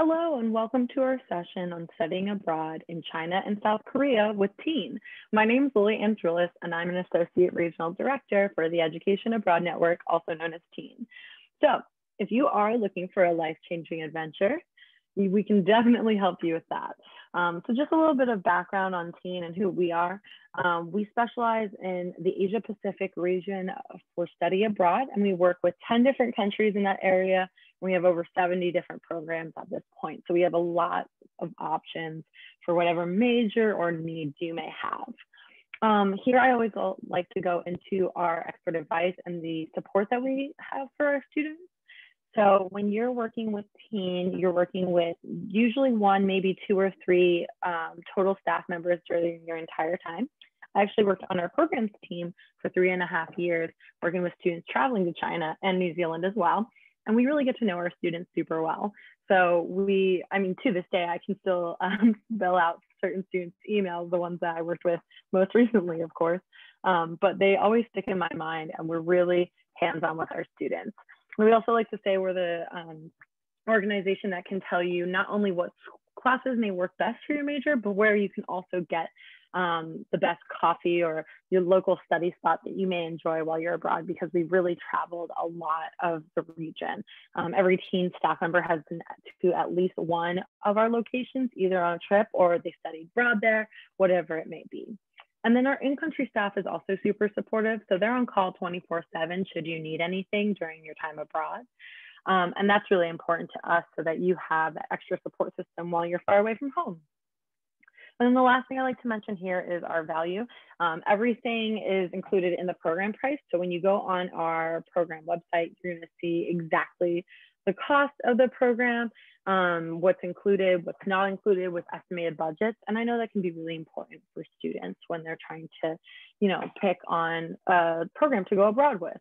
Hello and welcome to our session on studying abroad in China and South Korea with TEAN. My name is Lily Andrulis and I'm an Associate Regional Director for the Education Abroad Network, also known as TEAN. So if you are looking for a life-changing adventure, we can definitely help you with that. So just a little bit of background on TEAN and who we are. We specialize in the Asia Pacific region for study abroad, and we work with 10 different countries in that area. We have over 70 different programs at this point. So we have a lot of options for whatever major or needs you may have. Here, I always like to go into our expert advice and the support that we have for our students. So when you're working with TEAN, you're working with usually one, maybe two or three total staff members during your entire time. I actually worked on our programs team for 3.5 years, working with students traveling to China and New Zealand as well. And we really get to know our students super well. So to this day, I can still spell out certain students' emails, the ones that I worked with most recently, of course. But they always stick in my mind, and we're really hands-on with our students. We also like to say we're the organization that can tell you not only what classes may work best for your major, but where you can also get the best coffee or your local study spot that you may enjoy while you're abroad, because we've really traveled a lot of the region. Every TEAN staff member has been to at least one of our locations, either on a trip or they studied abroad there, whatever it may be. And then our in-country staff is also super supportive. So they're on call 24/7 should you need anything during your time abroad. And that's really important to us so that you have that extra support system while you're far away from home. And then the last thing I like to mention here is our value. Everything is included in the program price. So when you go on our program website, you're going to see exactly the cost of the program, what's included, what's not included, with estimated budgets. And I know that can be really important for students when they're trying to, pick on a program to go abroad with,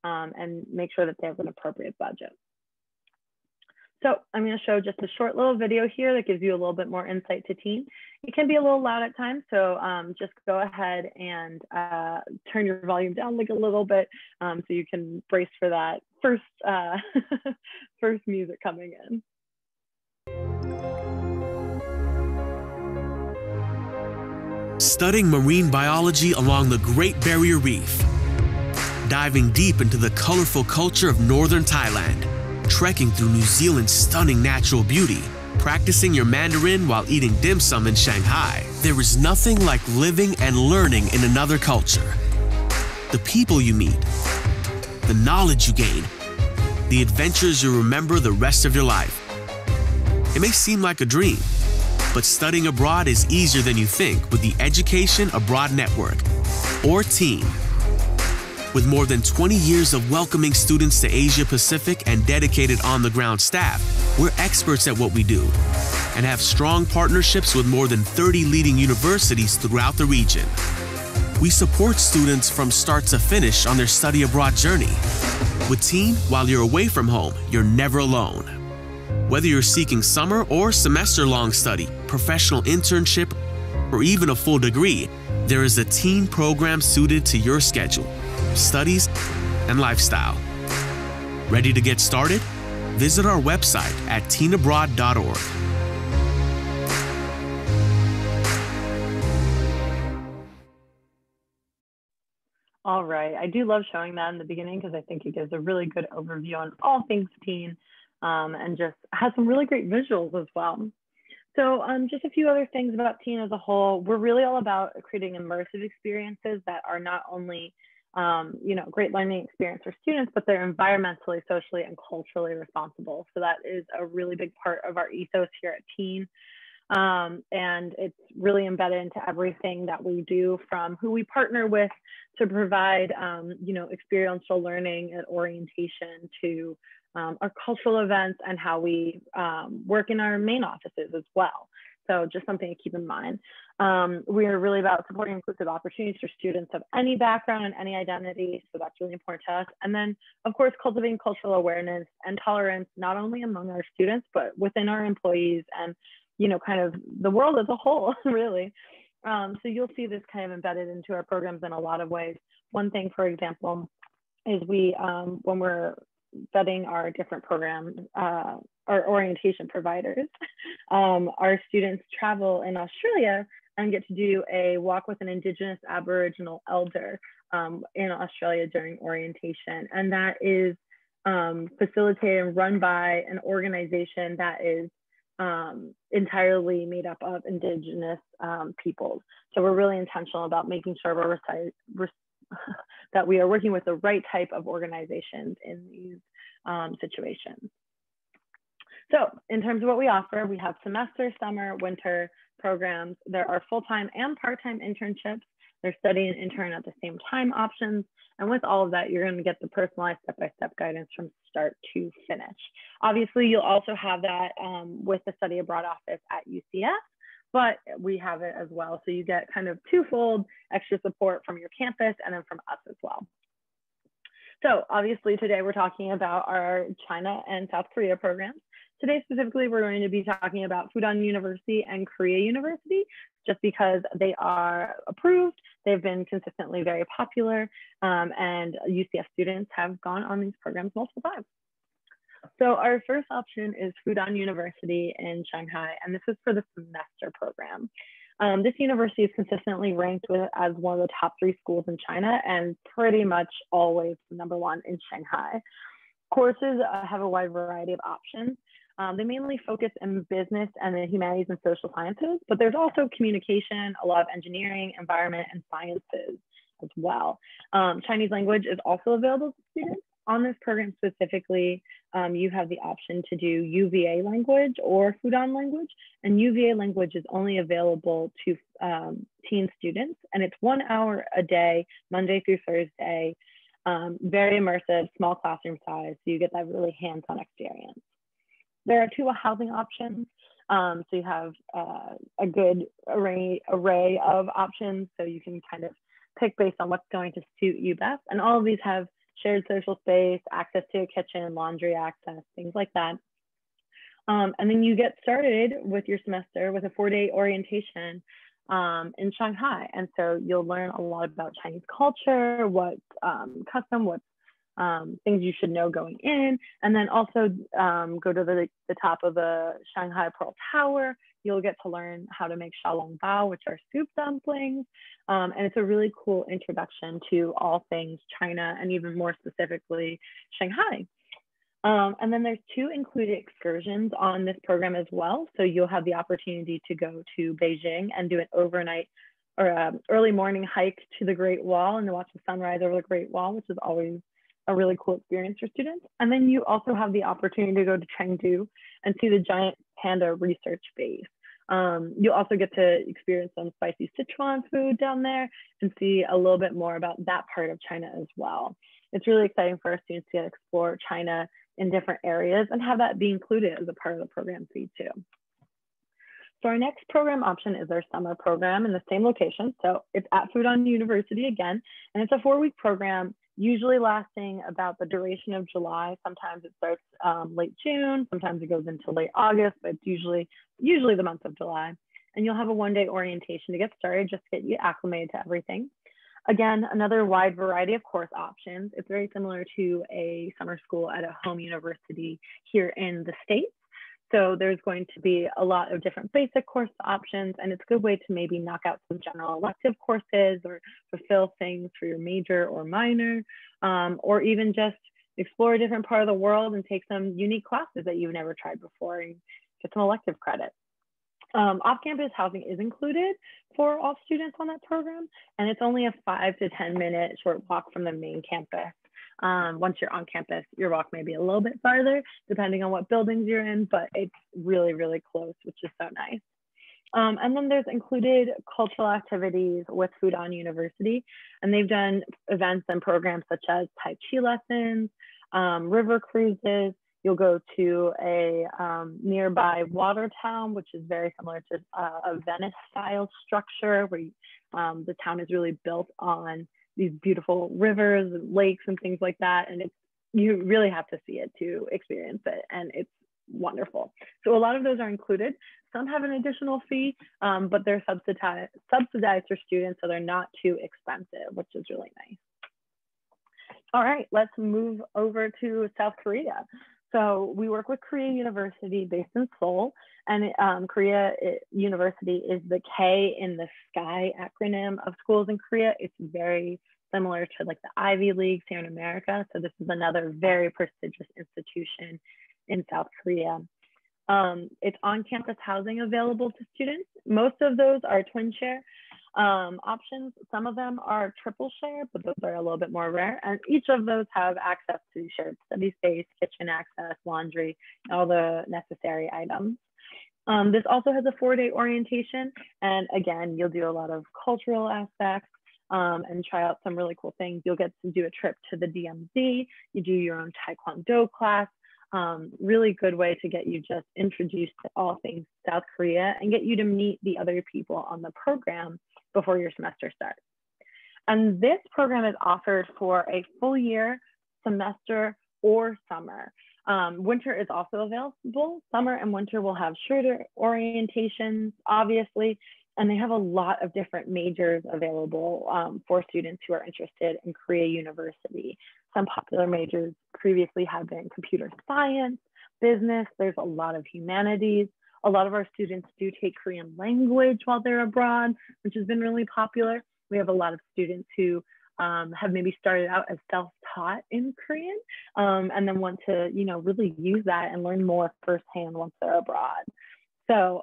and make sure that they have an appropriate budget. So I'm going to show just a short little video here that gives you a little bit more insight to TEAN. It can be a little loud at times, so just go ahead and turn your volume down like a little bit, so you can brace for that first, first music coming in. Studying marine biology along the Great Barrier Reef, diving deep into the colorful culture of northern Thailand, trekking through New Zealand's stunning natural beauty, practicing your Mandarin while eating dim sum in Shanghai. There is nothing like living and learning in another culture. The people you meet, the knowledge you gain, the adventures you remember the rest of your life. It may seem like a dream, but studying abroad is easier than you think with the Education Abroad Network, or TEAN. With more than 20 years of welcoming students to Asia Pacific and dedicated on-the-ground staff, we're experts at what we do and have strong partnerships with more than 30 leading universities throughout the region. We support students from start to finish on their study abroad journey. With TEAN, while you're away from home, you're never alone. Whether you're seeking summer or semester-long study, professional internship, or even a full degree, there is a TEAN program suited to your schedule, studies, and lifestyle. Ready to get started? Visit our website at teenabroad.org. All right, I do love showing that in the beginning because I think it gives a really good overview on all things TEAN, and just has some really great visuals as well. So just a few other things about TEAN as a whole. We're really all about creating immersive experiences that are not only great learning experience for students, but they're environmentally, socially, and culturally responsible. So that is a really big part of our ethos here at TEAN. And it's really embedded into everything that we do, from who we partner with to provide, experiential learning and orientation, to our cultural events and how we work in our main offices as well. So just something to keep in mind. We are really about supporting inclusive opportunities for students of any background and any identity. So that's really important to us. And then, of course, cultivating cultural awareness and tolerance, not only among our students, but within our employees and, kind of the world as a whole, really. So you'll see this kind of embedded into our programs in a lot of ways. One thing, for example, is we, when we're studying our different programs, our orientation providers. Our students travel in Australia and get to do a walk with an Indigenous Aboriginal elder in Australia during orientation. And that is facilitated and run by an organization that is entirely made up of Indigenous peoples. So we're really intentional about making sure that we are working with the right type of organizations in these situations. So in terms of what we offer, we have semester, summer, winter programs. There are full-time and part-time internships. They're study and intern at the same time options. And with all of that, you're going to get the personalized step-by-step guidance from start to finish. Obviously, you'll also have that with the study abroad office at UCF, but we have it as well. So you get kind of twofold extra support from your campus and then from us as well. So obviously today we're talking about our China and South Korea programs. Today specifically, we're going to be talking about Fudan University and Korea University, just because they are approved. They've been consistently very popular, and UCF students have gone on these programs multiple times. So our first option is Fudan University in Shanghai, and this is for the semester program. This university is consistently ranked as one of the top 3 schools in China and pretty much always #1 in Shanghai. Courses have a wide variety of options. They mainly focus in business and the humanities and social sciences, but there's also communication, a lot of engineering, environment, and sciences as well. Chinese language is also available to students. On this program specifically, you have the option to do UVA language or Fudan language, and UVA language is only available to teen students, and it's 1 hour a day, Monday through Thursday, very immersive, small classroom size, so you get that really hands-on experience. There are 2 housing options, so you have a good array of options, so you can kind of pick based on what's going to suit you best, and all of these have shared social space, access to a kitchen, laundry access, things like that. And then you get started with your semester with a 4-day orientation in Shanghai. And so you'll learn a lot about Chinese culture, what custom, what things you should know going in, and then also go to the top of the Shanghai Pearl Tower. You'll get to learn how to make xiaolongbao, which are soup dumplings. And it's a really cool introduction to all things China and even more specifically Shanghai. And then there's 2 included excursions on this program as well. So you'll have the opportunity to go to Beijing and do an overnight or early morning hike to the Great Wall and to watch the sunrise over the Great Wall, which is always a really cool experience for students. And then you also have the opportunity to go to Chengdu and see the giant panda research base. You'll also get to experience some spicy Sichuan food down there and see a little bit more about that part of China as well. It's really exciting for our students to explore China in different areas and have that be included as a part of the program fee too. So our next program option is our summer program in the same location. So it's at Fudan University again, and it's a 4-week program, usually lasting about the duration of July. Sometimes it starts late June, sometimes it goes into late August, but it's usually the month of July. And you'll have a 1-day orientation to get started, just to get you acclimated to everything. Again, another wide variety of course options. It's very similar to a summer school at a home university here in the States. So there's going to be a lot of different basic course options, and it's a good way to maybe knock out some general elective courses or fulfill things for your major or minor, or even just explore a different part of the world and take some unique classes that you've never tried before and get some elective credit. Off-campus housing is included for all students on that program, and it's only a 5 to 10 minute short walk from the main campus. Once you're on campus, your walk may be a little bit farther, depending on what buildings you're in, but it's really, really close, which is so nice. And then there's included cultural activities with Fudan University, and they've done events and programs such as Tai Chi lessons, river cruises. You'll go to a nearby water town, which is very similar to a Venice-style structure where the town is really built on these beautiful rivers, lakes, and things like that. And you really have to see it to experience it, and it's wonderful. So a lot of those are included. Some have an additional fee, but they're subsidized for students, so they're not too expensive, which is really nice. All right, let's move over to South Korea. So we work with Korea University based in Seoul, and University is the K in the SKY acronym of schools in Korea. It's very similar to like the Ivy Leagues here in America. So this is another very prestigious institution in South Korea. It's on-campus housing available to students. Most of those are twin share options. Some of them are triple share, but those are a little bit more rare. And each of those have access to shared study space, kitchen access, laundry, all the necessary items. This also has a 4-day orientation. And again, you'll do a lot of cultural aspects and try out some really cool things. You'll get to do a trip to the DMZ. You do your own Taekwondo class. Really good way to get you just introduced to all things South Korea and get you to meet the other people on the program before your semester starts. And this program is offered for a full year, semester, or summer. Winter is also available. Summer and winter will have shorter orientations, obviously, and they have a lot of different majors available for students who are interested in Korea University. Some popular majors previously have been computer science, business, there's a lot of humanities. A lot of our students do take Korean language while they're abroad, which has been really popular. We have a lot of students who have maybe started out as self-taught in Korean and then want to, really use that and learn more firsthand once they're abroad. So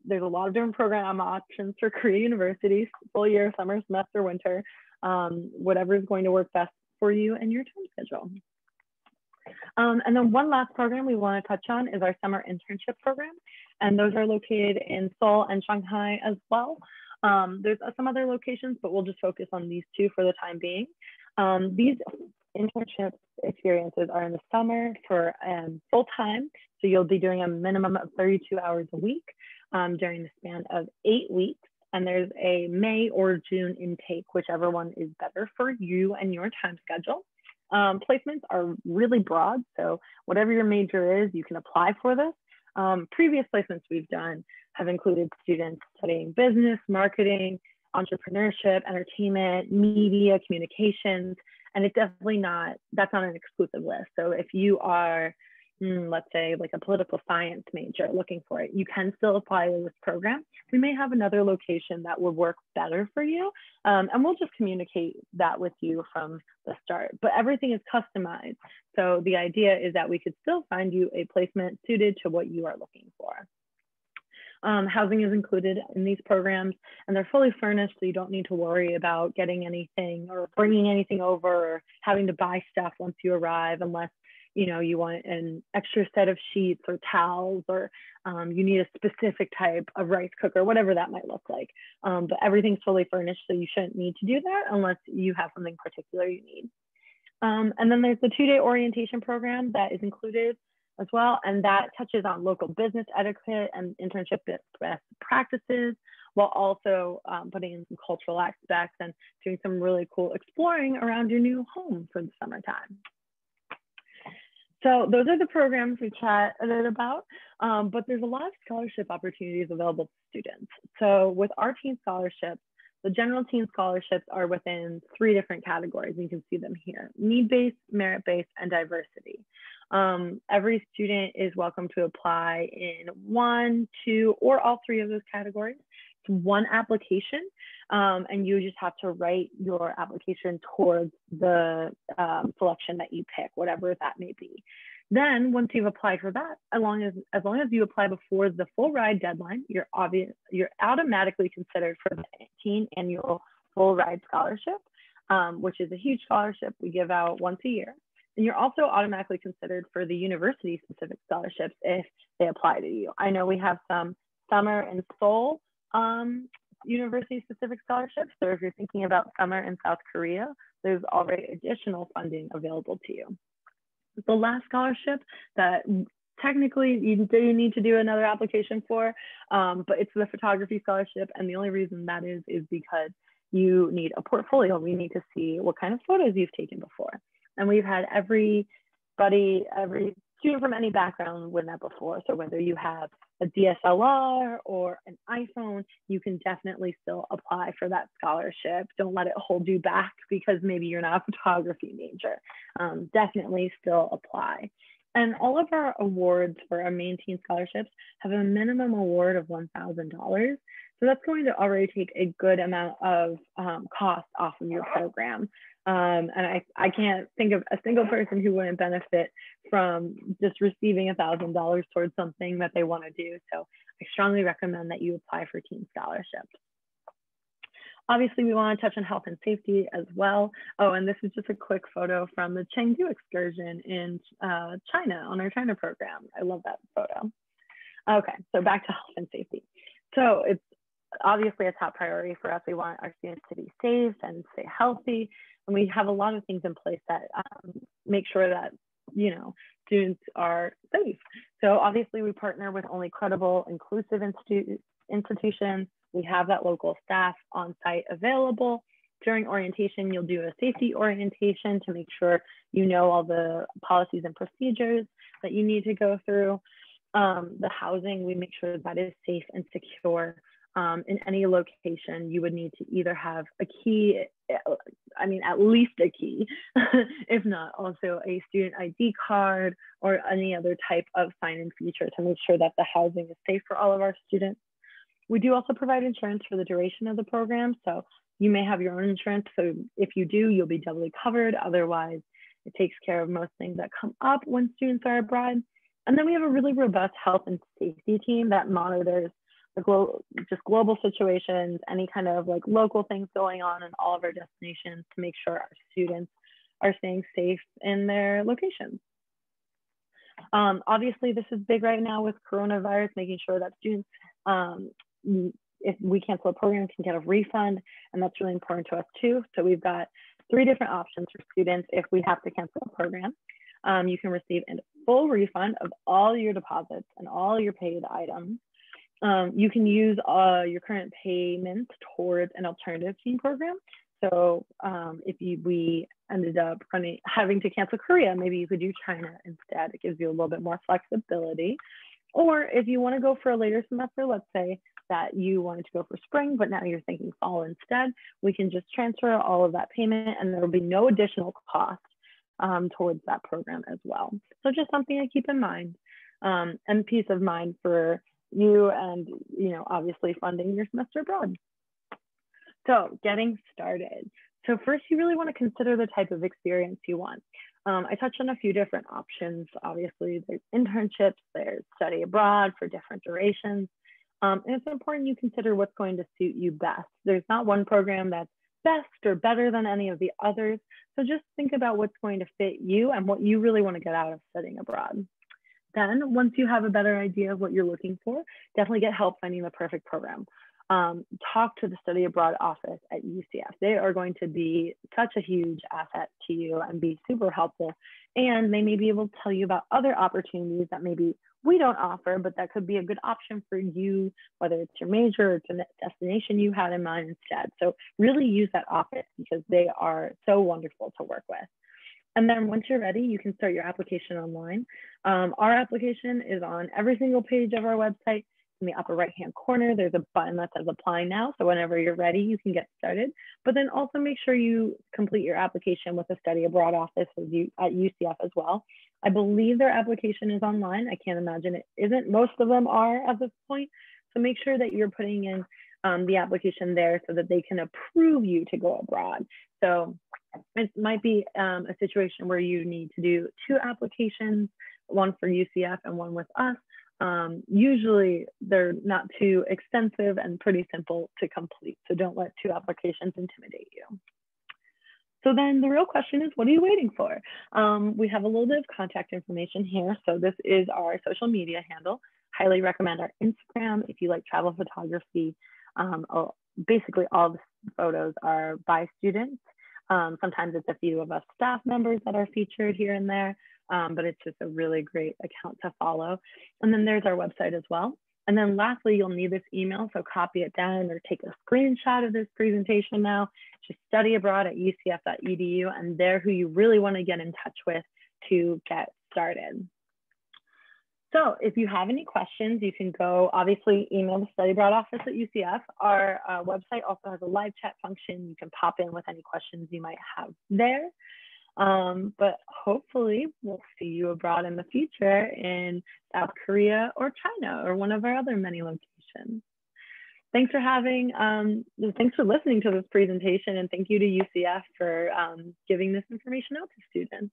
there's a lot of different program options for Korea University, full year, summer, semester, winter, whatever is going to work best for you and your time schedule. And then one last program we want to touch on is our summer internship program. And those are located in Seoul and Shanghai as well. There's some other locations, but we'll just focus on these two for the time being. These internship experiences are in the summer for full time. So you'll be doing a minimum of 32 hours a week during the span of 8 weeks. And there's a May or June intake, whichever one is better for you and your time schedule. Placements are really broad. So whatever your major is, you can apply for this. Previous placements we've done have included students studying business, marketing, entrepreneurship, entertainment, media, communications, and it's definitely that's not an exclusive list. So if you are, let's say like a political science major looking for it, you can still apply to this program. We may have another location that would work better for you, and we'll just communicate that with you from the start, but everything is customized. So the idea is that we could still find you a placement suited to what you are looking for. Housing is included in these programs and they're fully furnished, so you don't need to worry about getting anything or bringing anything over or having to buy stuff once you arrive, unless you want an extra set of sheets or towels, or you need a specific type of rice cooker, whatever that might look like. But everything's fully furnished, so you shouldn't need to do that unless you have something particular you need. And then there's the 2-day orientation program that is included as well, and that touches on local business etiquette and internship best practices, while also putting in some cultural aspects and doing some really cool exploring around your new home for the summertime. So those are the programs we chatted about, but there's a lot of scholarship opportunities available to students. So with our teen scholarships, the general teen scholarships are within 3 different categories. You can see them here: need-based, merit-based, and diversity. Every student is welcome to apply in 1, 2, or all 3 of those categories. It's one application, and you just have to write your application towards the selection that you pick, whatever that may be. Then once you've applied for that, as long as you apply before the full ride deadline, you're automatically considered for the teen annual full ride scholarship, which is a huge scholarship we give out once a year. And you're also automatically considered for the university specific scholarships if they apply to you. I know we have some summer and Seoul university specific scholarships. So if you're thinking about summer in South Korea, there's already additional funding available to you. The last scholarship that technically you do need to do another application for, but it's the photography scholarship. And the only reason that is because you need a portfolio. We need to see what kind of photos you've taken before. And we've had every student from any background with that before. So whether you have a DSLR or an iPhone, you can definitely still apply for that scholarship. Don't let it hold you back because maybe you're not a photography major. Definitely still apply. And all of our awards for our main teen scholarships have a minimum award of $1,000. So that's going to already take a good amount of cost off of your program. And I can't think of a single person who wouldn't benefit from just receiving $1,000 towards something that they want to do. So I strongly recommend that you apply for teen scholarships. Obviously, we want to touch on health and safety as well. Oh, and this is just a quick photo from the Chengdu excursion in China on our China program. I love that photo. Okay, so back to health and safety. So it's obviously a top priority for us. We want our students to be safe and stay healthy. And we have a lot of things in place that make sure that, students are safe. So obviously we partner with only credible, inclusive institutions. We have that local staff on site available. During orientation, you'll do a safety orientation to make sure you know all the policies and procedures that you need to go through. The housing, we make sure that is safe and secure. In any location, you would need to either have a key, at least a key, if not also a student ID card or any other type of sign-in feature to make sure that the housing is safe for all of our students. We do also provide insurance for the duration of the program. So you may have your own insurance. So if you do, you'll be doubly covered. Otherwise, it takes care of most things that come up when students are abroad. And then we have a really robust health and safety team that monitors the global situations, any kind of like local things going on in all of our destinations to make sure our students are staying safe in their locations. Obviously, this is big right now with coronavirus, making sure that students, if we cancel a program, can get a refund, and that's really important to us too. So we've got 3 different options for students if we have to cancel a program. You can receive a full refund of all your deposits and all your paid items. You can use your current payments towards an alternative teen program. So if we ended up having to cancel Korea, maybe you could do China instead. It gives you a little bit more flexibility. Or if you want to go for a later semester, let's say that you wanted to go for spring, but now you're thinking fall instead, we can just transfer all of that payment and there will be no additional cost towards that program as well. So just something to keep in mind, and peace of mind for you and, obviously funding your semester abroad. So getting started. So first, you really want to consider the type of experience you want. I touched on a few different options. Obviously, there's internships, there's study abroad for different durations. And it's important you consider what's going to suit you best. There's not one program that's best or better than any of the others. So just think about what's going to fit you and what you really want to get out of studying abroad. Then once you have a better idea of what you're looking for, definitely get help finding the perfect program. Talk to the study abroad office at UCF. They are going to be such a huge asset to you and be super helpful. And they may be able to tell you about other opportunities that maybe we don't offer, but that could be a good option for you, whether it's your major or it's a destination you had in mind instead. So really use that office because they are so wonderful to work with. And then once you're ready, you can start your application online. Our application is on every single page of our website. In the upper right-hand corner, there's a button that says apply now. So whenever you're ready, you can get started. But then also make sure you complete your application with the study abroad office at UCF as well. I believe their application is online. I can't imagine it isn't. Most of them are at this point. So make sure that you're putting in the application there so that they can approve you to go abroad. So it might be a situation where you need to do 2 applications, one for UCF and one with us. Usually they're not too extensive and pretty simple to complete. So don't let 2 applications intimidate you. So then the real question is, what are you waiting for? We have a little bit of contact information here. So this is our social media handle. Highly recommend our Instagram if you like travel photography. Basically all the photos are by students. Sometimes it's a few of us staff members that are featured here and there, but it's just a really great account to follow. And then there's our website as well. And then lastly, you'll need this email, so copy it down or take a screenshot of this presentation now. Just studyabroad@ucf.edu, and they're who you really want to get in touch with to get started. So if you have any questions, you can go obviously email the study abroad office at UCF. Our website also has a live chat function. You can pop in with any questions you might have there. But hopefully we'll see you abroad in the future in South Korea or China or one of our other many locations. Thanks for listening to this presentation, and thank you to UCF for giving this information out to students.